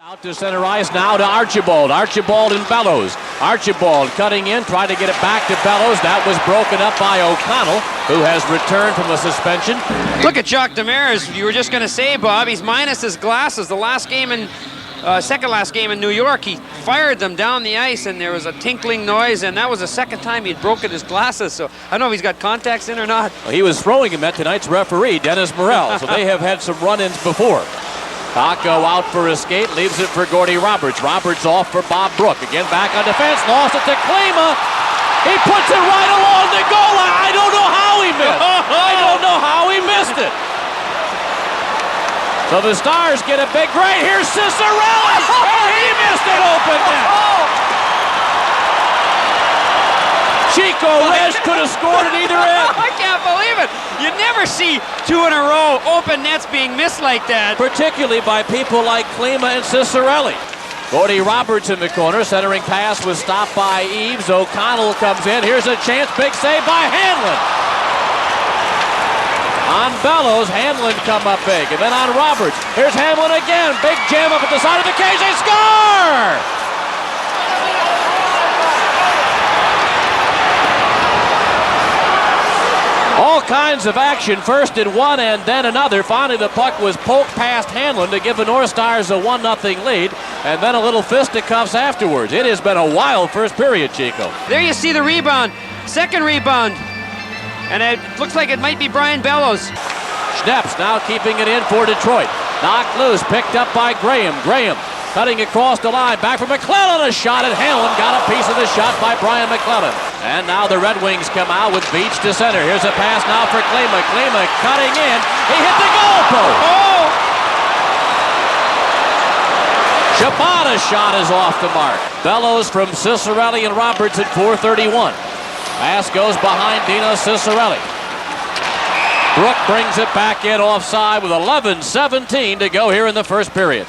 Out to center ice now to Archibald. Archibald and Bellows. Archibald cutting in, trying to get it back to Bellows. That was broken up by O'Connell, who has returned from a suspension. Look at Jacques Demers. You were just going to say, Bob, he's minus his glasses. The last game in, second last game in New York, he fired them down the ice, and there was a tinkling noise, and that was the second time he'd broken his glasses. So I don't know if he's got contacts in or not. Well, he was throwing him at tonight's referee, Dennis Morel. So they have had some run-ins before. Takko out for a skate, leaves it for Gordy Roberts. Roberts off for Bob Brook. Again back on defense, lost it to Klima. He puts it right along the goal line. I don't know how he missed. I don't know how he missed it. So the Stars get a big break. Here's Ciccarelli. And he missed it open net. Chico, Resch could have scored at either end. I can't believe it. You never see two in a row open nets being missed like that. Particularly by people like Klima and Ciccarelli. Gordy Roberts in the corner. Centering pass was stopped by Eves. O'Connell comes in. Here's a chance. Big save by Hanlon. On Bellows, Hanlon come up big. And then on Roberts. Here's Hanlon again. Big jam up at the side of the cage. They score! All kinds of action, first in one and then another. Finally, the puck was poked past Hanlon to give the North Stars a 1-0 lead, and then a little fisticuffs afterwards. It has been a wild first period, Chico. There you see the rebound, second rebound, and it looks like it might be Brian Bellows. Snepsts now keeping it in for Detroit. Knocked loose, picked up by Graham. Graham cutting across the line, back for MacLellan, a shot at Hanlon, got a piece of the shot by Brian MacLellan. And now the Red Wings come out with Veitch to center. Here's a pass now for Klima. Klima cutting in, he hit the goal post. Oh! Shabata's shot is off the mark. Bellows from Ciccarelli and Roberts at 4:31. Pass goes behind Dino Ciccarelli. Brook brings it back in offside with 11:17 to go here in the first period.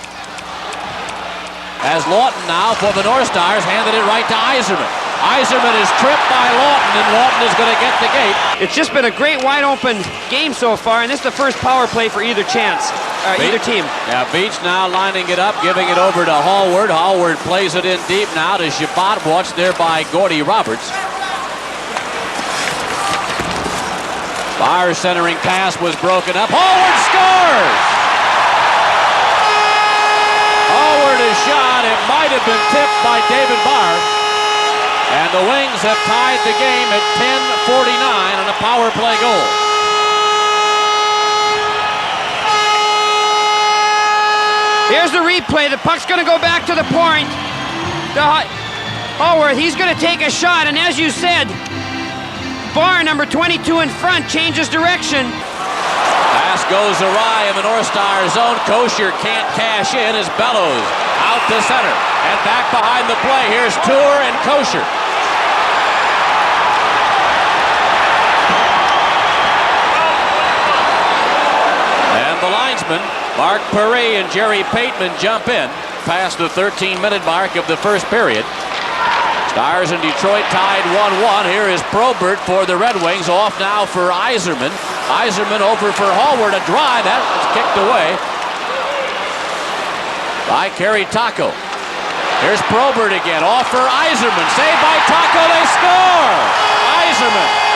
As Lawton now for the North Stars handed it right to Yzerman. Yzerman is tripped by Lawton, and Lawton is going to get the gate. It's just been a great wide open game so far, and this is the first power play for either either team. Yeah, Veitch now lining it up, giving it over to Hallward. Hallward plays it in deep now to Shabbat, watched there by Gordy Roberts. Barr's centering pass was broken up. Hallward scores! Hallward is shot. It might have been tipped by David Barr. And the Wings have tied the game at 10:49 on a power play goal. Here's the replay. The puck's going to go back to the point. Hallward, he's going to take a shot. And as you said, Barr, number 22 in front, changes direction. Pass goes awry in the North Star zone. Kocur can't cash in as Bellows out to center. And back behind the play. Here's Tuer and Kocur. And the linesmen, Mark Perry and Jerry Pateman, jump in past the 13-minute mark of the first period. Stars in Detroit tied 1-1. Here is Probert for the Red Wings. Off now for Yzerman. Yzerman over for Hallward. A drive. That was kicked away by Kari Takko. Here's Probert again. Off for Yzerman. Saved by Takko. They score! Yzerman.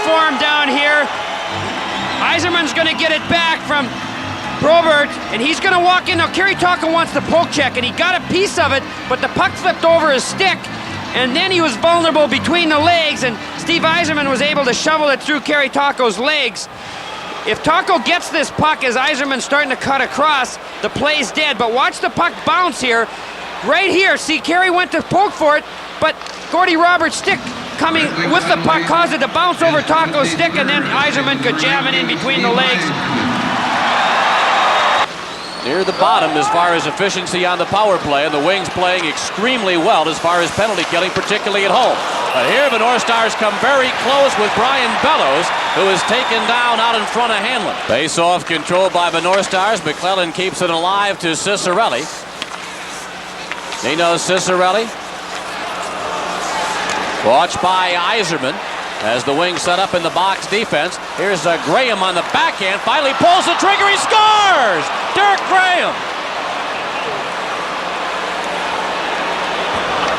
Form down here. Yzerman's going to get it back from Probert, and he's going to walk in. Now, Kari Takko wants the poke check, and he got a piece of it, but the puck slipped over his stick, and then he was vulnerable between the legs, and Steve Yzerman was able to shovel it through Kari Takko's legs. If Takko gets this puck as Yzerman's starting to cut across, the play's dead, but watch the puck bounce here. Right here, see, Kari went to poke for it, but Gordy Roberts' stick coming with the puck caused it to bounce over Takko's stick, and then Yzerman could jam it in between the legs. Near the bottom as far as efficiency on the power play, and the Wings playing extremely well as far as penalty killing, particularly at home. But here the North Stars come very close with Brian Bellows, who is taken down out in front of Hanlon. Face-off controlled by the North Stars. MacLellan keeps it alive to Ciccarelli. Nino Ciccarelli. Watched by Yzerman as the wing set up in the box defense. Here's Graham on the backhand. Finally pulls the trigger. He scores! Dirk Graham.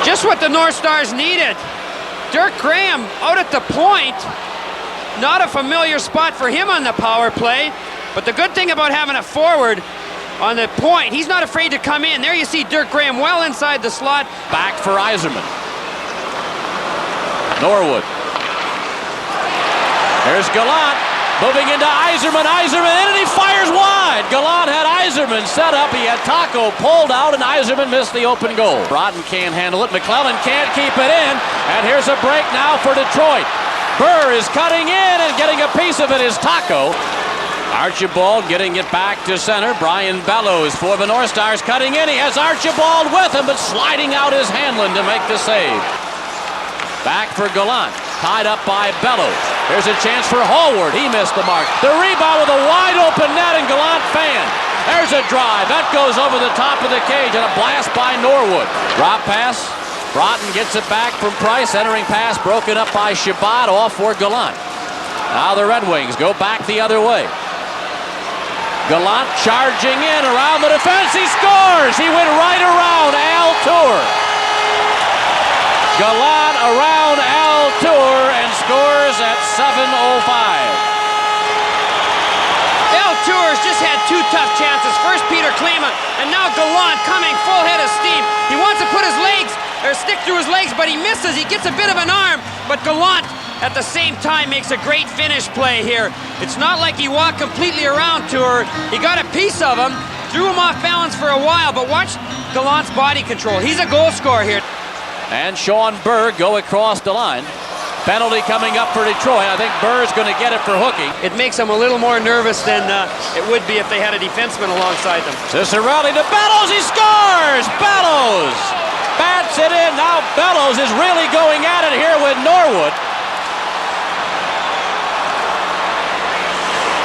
Just what the North Stars needed. Dirk Graham out at the point. Not a familiar spot for him on the power play. But the good thing about having a forward on the point, he's not afraid to come in. There you see Dirk Graham well inside the slot. Back for Yzerman. Norwood. There's Gallant moving into Yzerman. Yzerman in and he fires wide. Gallant had Yzerman set up. He had Takko pulled out and Yzerman missed the open goal. Broughton can't handle it. MacLellan can't keep it in. And here's a break now for Detroit. Burr is cutting in and getting a piece of it is Takko. Archibald getting it back to center. Brian Bellows for the North Stars cutting in. He has Archibald with him but sliding out is Hanlon to make the save. Back for Gallant. Tied up by Bellows. There's a chance for Hallward. He missed the mark. The rebound with a wide open net and Gallant fan. There's a drive. That goes over the top of the cage and a blast by Norwood. Drop pass. Broughton gets it back from Price. Entering pass broken up by Shabbat off for Gallant. Now the Red Wings go back the other way. Gallant charging in around the defense. He scores. He went right around Al Tuer. Gallant around Al Tuer and scores at 7:05. Al Tuer's just had two tough chances. First Peter Klima, and now Gallant coming full head of steam. He wants to put his legs, or stick through his legs, but he misses. He gets a bit of an arm, but Gallant at the same time makes a great finish play here. It's not like he walked completely around Tuer. He got a piece of him, threw him off balance for a while, but watch Gallant's body control. He's a goal scorer here. And Sean Burr go across the line. Penalty coming up for Detroit. I think Burr's going to get it for hooking. It makes them a little more nervous than it would be if they had a defenseman alongside them. Ciccarelli to Bellows. He scores! Bellows bats it in. Now Bellows is really going at it here with Norwood.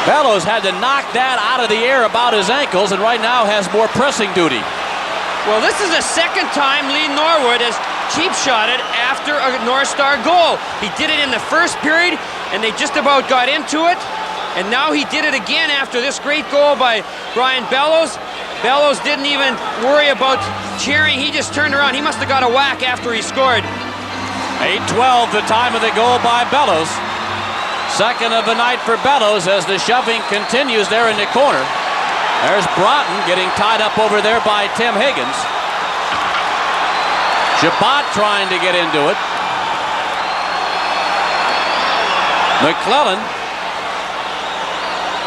Bellows had to knock that out of the air about his ankles and right now has more pressing duty. Well, this is the second time Lee Norwood has cheap shotted after a North Star goal. He did it in the first period, and they just about got into it. And now he did it again after this great goal by Brian Bellows. Bellows didn't even worry about cheering. He just turned around. He must have got a whack after he scored. 8:12, the time of the goal by Bellows. Second of the night for Bellows as the shoving continues there in the corner. There's Broughton getting tied up over there by Tim Higgins. Shabbat trying to get into it. MacLellan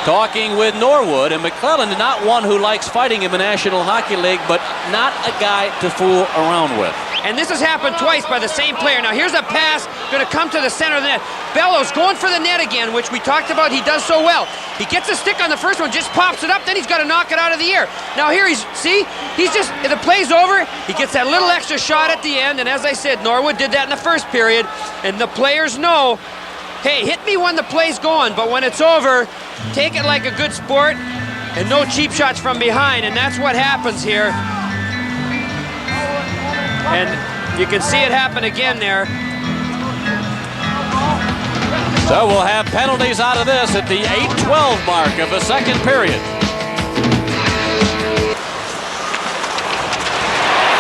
talking with Norwood, and MacLellan not one who likes fighting in the National Hockey League, but not a guy to fool around with. And this has happened twice by the same player. Now here's a pass going to come to the center of the net. Bellows going for the net again, which we talked about he does so well. He gets a stick on the first one, just pops it up, then he's got to knock it out of the air. Now here he's just, if the play's over, he gets that little extra shot at the end, and as I said, Norwood did that in the first period, and the players know, hey, hit me when the play's going, but when it's over, take it like a good sport, and no cheap shots from behind, and that's what happens here. And you can see it happen again there. So we'll have penalties out of this at the 8:12 mark of the second period.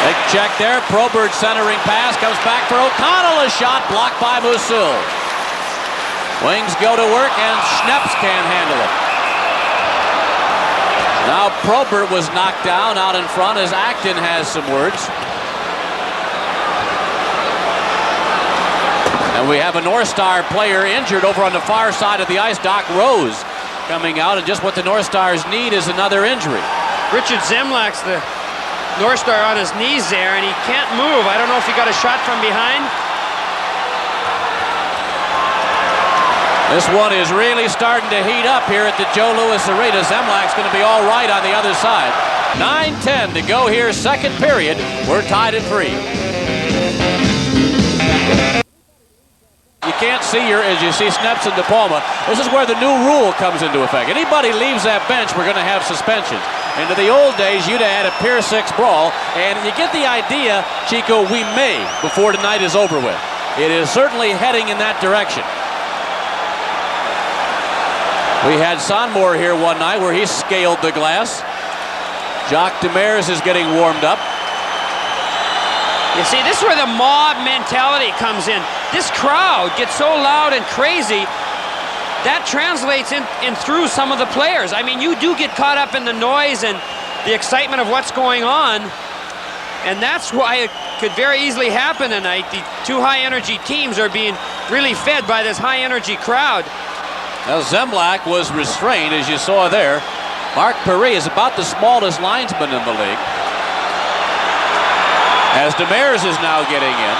Big check there. Probert centering pass comes back for O'Connell. A shot blocked by Musil. Wings go to work and Snepsts can't handle it. Now Probert was knocked down out in front as Acton has some words. And we have a North Star player injured over on the far side of the ice. Doc Rose coming out, and just what the North Stars need is another injury. Richard Zemlak's the North Star on his knees there, and he can't move. I don't know if he got a shot from behind. This one is really starting to heat up here at the Joe Louis Arena. Zemlak's going to be all right on the other side. 9:10 to go here, second period. We're tied at 3. You can't see here as you see Snepsts and De Palma. This is where the new rule comes into effect. Anybody leaves that bench, we're going to have suspensions. Into the old days, you'd have had a Pier 6 brawl, and you get the idea, Chico, we may before tonight is over with. It is certainly heading in that direction. We had Sonmore here one night where he scaled the glass. Jacques Demers is getting warmed up. You see, this is where the mob mentality comes in. This crowd gets so loud and crazy, that translates in through some of the players. I mean, you do get caught up in the noise and the excitement of what's going on, and that's why it could very easily happen tonight. The two high-energy teams are being really fed by this high-energy crowd. Now, Zemlak was restrained, as you saw there. Mark Perry is about the smallest linesman in the league. As Demers is now getting in.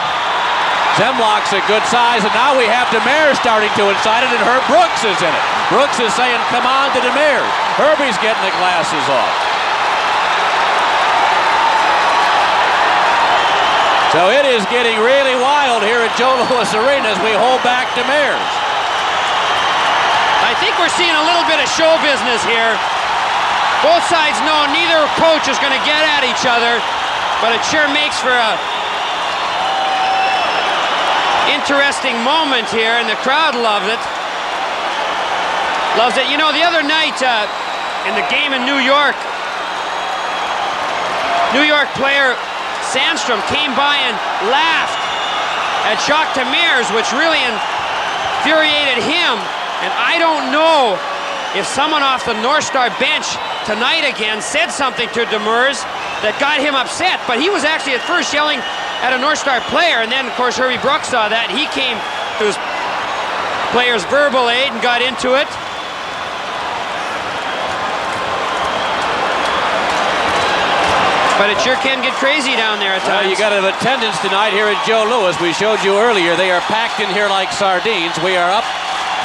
Zemlak's a good size, and now we have Demers starting to incite it, and Herb Brooks is in it. Brooks is saying, come on to Demers. Herbie's getting the glasses off. So it is getting really wild here at Joe Louis Arena as we hold back Demers. I think we're seeing a little bit of show business here. Both sides know neither coach is going to get at each other, but it sure makes for a interesting moment here, and the crowd loves it. Loves it. You know, the other night in the game in New York player Sandstrom came by and laughed at Jacques Demers, which really infuriated him. And I don't know if someone off the North Star bench tonight again said something to Demers that got him upset, but he was actually at first yelling at a North Star player, and then of course Herbie Brooks saw that, and he came to his player's verbal aid and got into it. But it sure can get crazy down there at times. Well, you got an attendance tonight here at Joe Louis. We showed you earlier, they are packed in here like sardines. We are up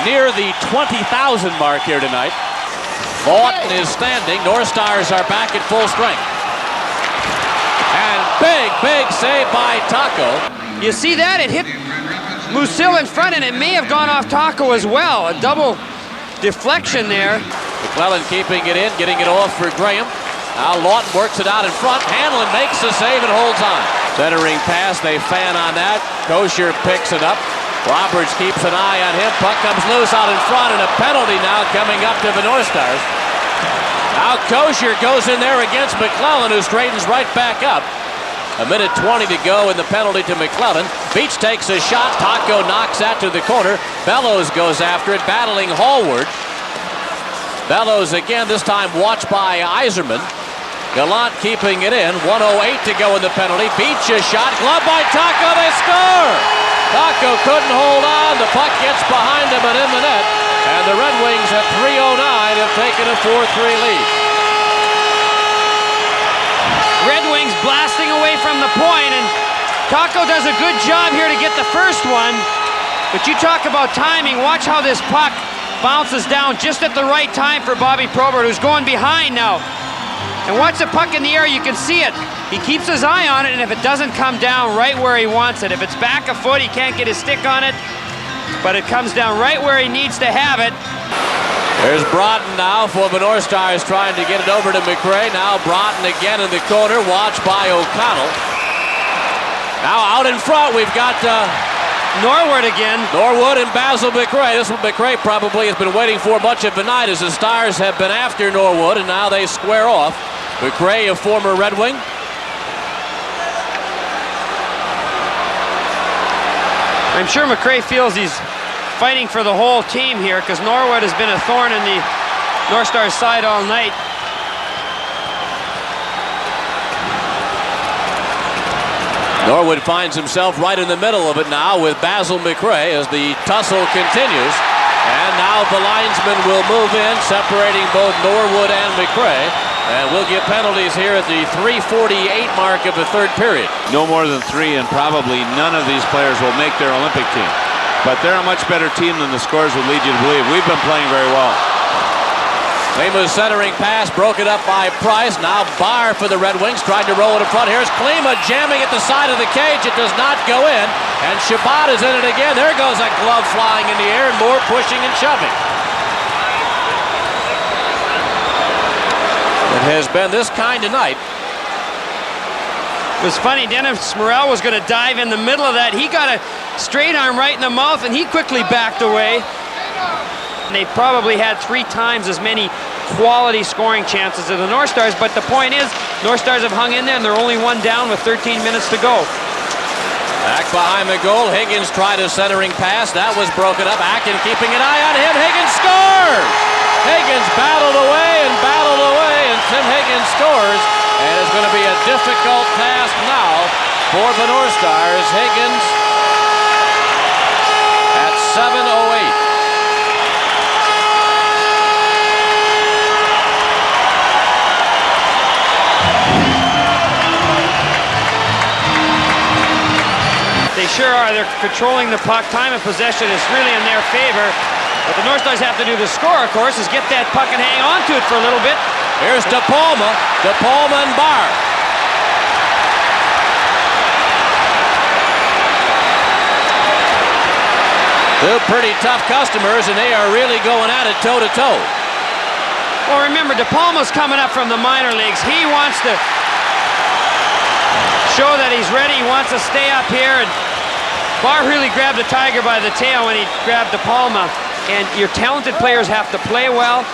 near the 20,000 mark here tonight. Lawton is standing. North Stars are back at full strength. And big save by Takko. You see that? It hit Musil in front, and it may have gone off Takko as well. A double deflection there. MacLellan keeping it in, getting it off for Graham. Now Lawton works it out in front. Hanlon makes the save and holds on. Centering pass, they fan on that. Kocur picks it up. Roberts keeps an eye on him. Puck comes loose out in front, and a penalty now coming up to the North Stars. Now Kocur goes in there against MacLellan, who straightens right back up. 1:20 to go, and the penalty to MacLellan. Veitch takes a shot. Takko knocks that to the corner. Bellows goes after it, battling Hallward. Bellows again, this time watched by Yzerman. Gallant keeping it in. 1:08 to go in the penalty. Veitch a shot. Glove by Takko. They score! Takko couldn't hold on. The puck gets behind him and in the net. And the Red Wings at 3:09 have taken a 4-3 lead. Red Wings blasting away from the point, and Takko does a good job here to get the first one. But you talk about timing. Watch how this puck bounces down just at the right time for Bobby Probert, who's going behind now. And watch the puck in the air, you can see it. He keeps his eye on it, and if it doesn't come down right where he wants it, if it's back a foot, he can't get his stick on it, but it comes down right where he needs to have it. There's Broughton now for the North Stars trying to get it over to McRae. Now Broughton again in the corner, watched by O'Connell. Now out in front, we've got Norwood again. Norwood and Basil McRae. This one McRae probably has been waiting for much of the night, as the Stars have been after Norwood, and now they square off. McRae, a former Red Wing. I'm sure McRae feels he's fighting for the whole team here, because Norwood has been a thorn in the North Stars side all night. Norwood finds himself right in the middle of it now with Basil McRae as the tussle continues. And now the linesmen will move in, separating both Norwood and McRae. And we'll get penalties here at the 3:48 mark of the third period. No more than 3, and probably none of these players will make their Olympic team. But they're a much better team than the scores would lead you to believe. We've been playing very well. Klima's centering pass, broken up by Price. Now Barr for the Red Wings, tried to roll it in front. Here's Klima jamming at the side of the cage. It does not go in. And Shabbat is in it again. There goes a glove flying in the air, and more pushing and shoving. And has been this kind tonight. It was funny, Dennis Morel was going to dive in the middle of that. He got a straight arm right in the mouth, and he quickly backed away. And they probably had 3 times as many quality scoring chances as the North Stars, but the point is, North Stars have hung in there, and they're only 1 down with 13 minutes to go. Back behind the goal, Higgins tried a centering pass. That was broken up. Akin keeping an eye on him. Higgins scores! Higgins battled away, and Tim Higgins scores. And it's going to be a difficult task now for the North Stars. Higgins at 7:08. They sure are. They're controlling the puck. Time of possession is really in their favor. What the North Stars have to do to score, of course, is get that puck and hang on to it for a little bit. Here's De Palma and Barr. Two pretty tough customers, and they are really going at it toe-to-toe. Well, remember, De Palma's coming up from the minor leagues. He wants to show that he's ready. He wants to stay up here, and Barr really grabbed the tiger by the tail when he grabbed De Palma. And your talented players have to play well,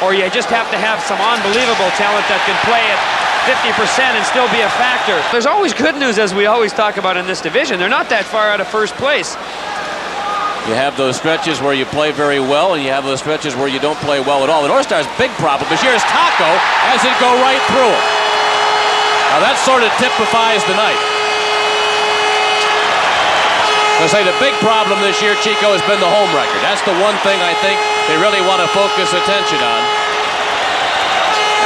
or you just have to have some unbelievable talent that can play at 50% and still be a factor. There's always good news, as we always talk about in this division. They're not that far out of first place. You have those stretches where you play very well, and you have those stretches where you don't play well at all. The North Stars' big problem this year is Takko has it go right through him. Now that sort of typifies the night. I say the big problem this year, Chico, has been the home record. That's the one thing I think they really want to focus attention on.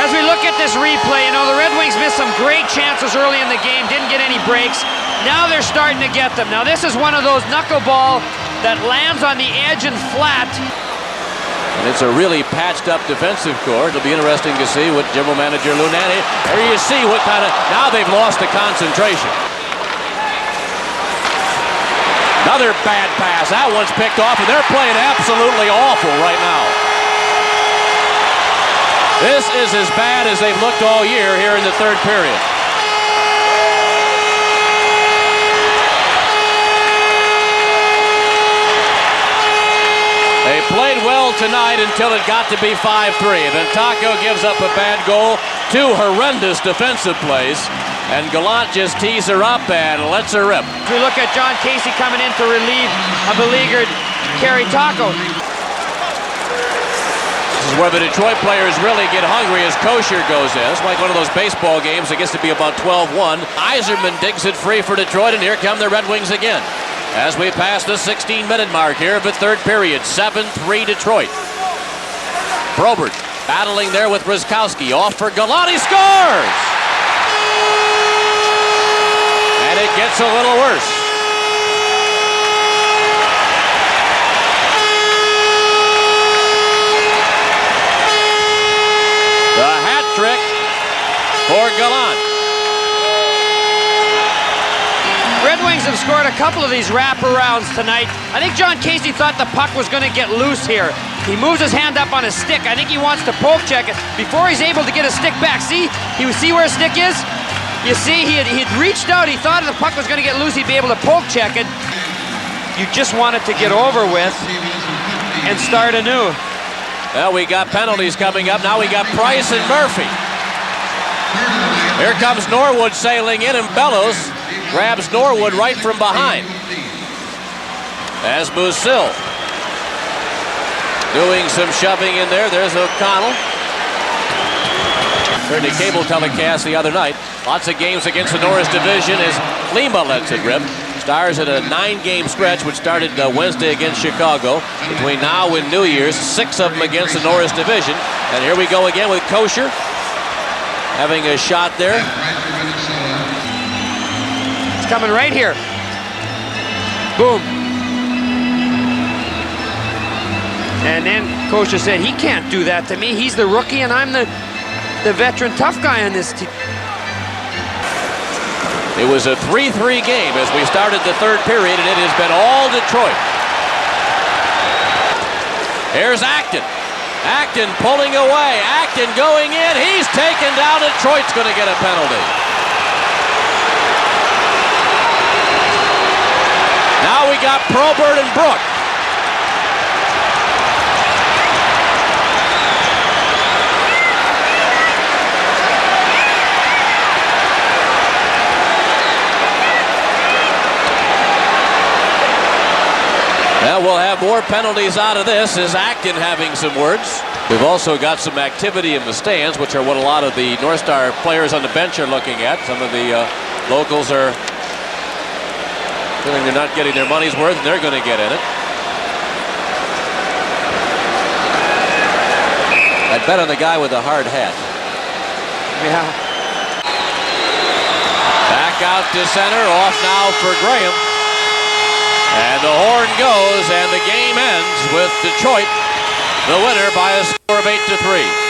As we look at this replay, you know, the Red Wings missed some great chances early in the game, didn't get any breaks. Now they're starting to get them. Now this is one of those knuckleball that lands on the edge and flat. And it's a really patched up defensive core. It'll be interesting to see what general manager Lunani, there you see what kind of, now they've lost the concentration. Another bad pass. That one's picked off, and they're playing absolutely awful right now. This is as bad as they've looked all year here in the third period. They played well tonight until it got to be 5-3. Then Takko gives up a bad goal, 2 horrendous defensive plays, and Gallant just tees her up and lets her rip. We look at John Casey coming in to relieve a beleaguered Kari Takko. This is where the Detroit players really get hungry as Kocur goes in. It's like one of those baseball games that gets to be about 12-1. Yzerman digs it free for Detroit, and here come the Red Wings again. As we pass the 16-minute mark here of the third period, 7-3 Detroit. Probert battling there with Ruskowski. Off for Gallant, he scores! And it gets a little worse. The hat trick for Gallant. Red Wings have scored a couple of these wraparounds tonight. I think John Casey thought the puck was going to get loose here. He moves his hand up on his stick. I think he wants to poke check it before he's able to get his stick back. See where his stick is? You see, he'd reached out. He thought if the puck was going to get loose, he'd be able to poke check it. You just want it to get over with and start anew. Well, we got penalties coming up. Now we got Price and Murphy. Here comes Norwood sailing in, and Bellows grabs Norwood right from behind. As Musil doing some shoving in there. There's O'Connell. Heard the cable telecast the other night. Lots of games against the Norris division as Klima lets it rip. Stars at a 9-game stretch, which started Wednesday against Chicago. Between now and New Year's, 6 of them against the Norris division. And here we go again with Kocur having a shot there. It's coming right here. Boom. And then Kocur said, he can't do that to me. He's the rookie and I'm the veteran tough guy on this team. It was a 3-3 game as we started the third period, and it has been all Detroit. Here's Acton. Acton pulling away. Acton going in. He's taken down. Detroit's going to get a penalty. Now we got Probert and Brook. Well, we'll have more penalties out of this. Is Acton having some words? We've also got some activity in the stands, which are what a lot of the North Star players on the bench are looking at. Some of the locals are feeling they're not getting their money's worth, and they're going to get in it. I'd bet on the guy with the hard hat. Yeah. Back out to center, off now for Graham. And the horn goes, and the game ends with Detroit, the winner by a score of 8-3.